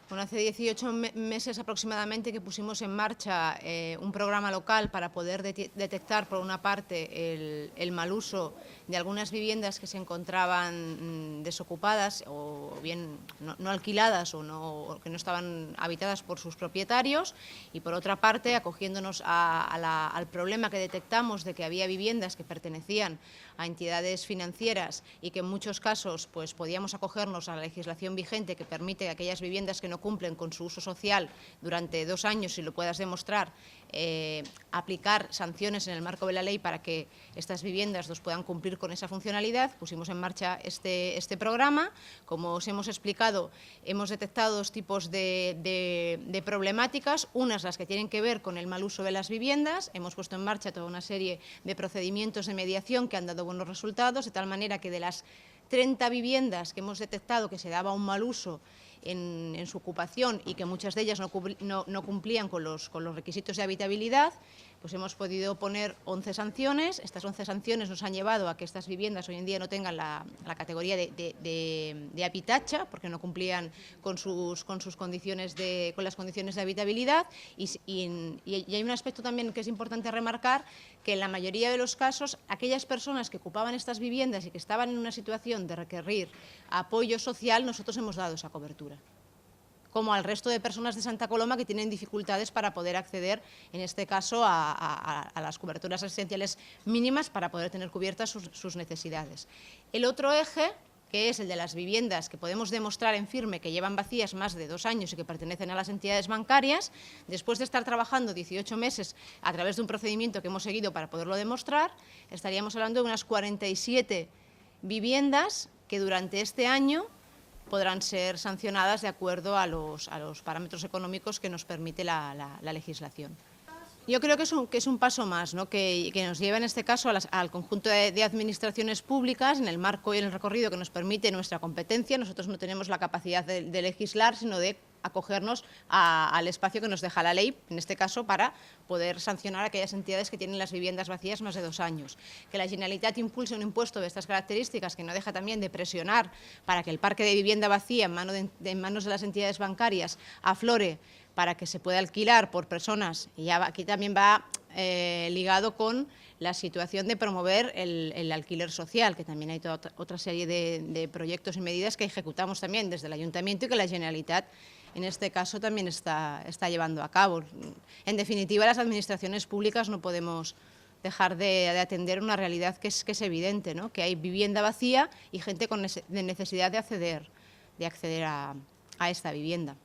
Bueno, hace 18 meses aproximadamente que pusimos en marcha un programa local para poder detectar, por una parte, el mal uso de algunas viviendas que se encontraban desocupadas o bien no alquiladas o que no estaban habitadas por sus propietarios, y por otra parte, acogiéndonos al problema que detectamos de que había viviendas que pertenecían a entidades financieras y que en muchos casos pues, podíamos acogernos a la legislación vigente que permite que aquellas viviendas que no cumplen con su uso social durante 2 años, si lo puedas demostrar, aplicar sanciones en el marco de la ley para que estas viviendas nos puedan cumplir con esa funcionalidad. Pusimos en marcha este programa. Como os hemos explicado, hemos detectado 2 tipos de problemáticas, unas las que tienen que ver con el mal uso de las viviendas. Hemos puesto en marcha toda una serie de procedimientos de mediación que han dado buenos resultados, de tal manera que de las 30 viviendas que hemos detectado que se daba un mal uso en su ocupación y que muchas de ellas no cumplían con los requisitos de habitabilidad, pues hemos podido poner 11 sanciones. Estas 11 sanciones nos han llevado a que estas viviendas hoy en día no tengan la categoría de habitacha, porque no cumplían con sus condiciones con las condiciones de habitabilidad. Y hay un aspecto también que es importante remarcar, que en la mayoría de los casos aquellas personas que ocupaban estas viviendas y que estaban en una situación de requerir apoyo social, nosotros hemos dado esa cobertura, como al resto de personas de Santa Coloma que tienen dificultades para poder acceder, en este caso, a las coberturas asistenciales mínimas para poder tener cubiertas sus necesidades. El otro eje, que es el de las viviendas que podemos demostrar en firme que llevan vacías más de 2 años y que pertenecen a las entidades bancarias, después de estar trabajando 18 meses a través de un procedimiento que hemos seguido para poderlo demostrar, estaríamos hablando de unas 47 viviendas que durante este año podrán ser sancionadas de acuerdo a los parámetros económicos que nos permite la legislación. Yo creo que es un paso más, ¿no?, que nos lleva en este caso al conjunto de administraciones públicas en el marco y en el recorrido que nos permite nuestra competencia. Nosotros no tenemos la capacidad de legislar, sino de acogernos al espacio que nos deja la ley, en este caso para poder sancionar a aquellas entidades que tienen las viviendas vacías más de 2 años. Que la Generalitat impulse un impuesto de estas características, que no deja también de presionar para que el parque de vivienda vacía en manos de las entidades bancarias aflore, para que se pueda alquilar por personas, y aquí también va ligado con la situación de promover el alquiler social, que también hay toda otra serie de proyectos y medidas que ejecutamos también desde el Ayuntamiento y que la Generalitat en este caso también está llevando a cabo. En definitiva, las administraciones públicas no podemos dejar de atender una realidad que es evidente, ¿no?, que hay vivienda vacía y gente con necesidad de acceder a esta vivienda.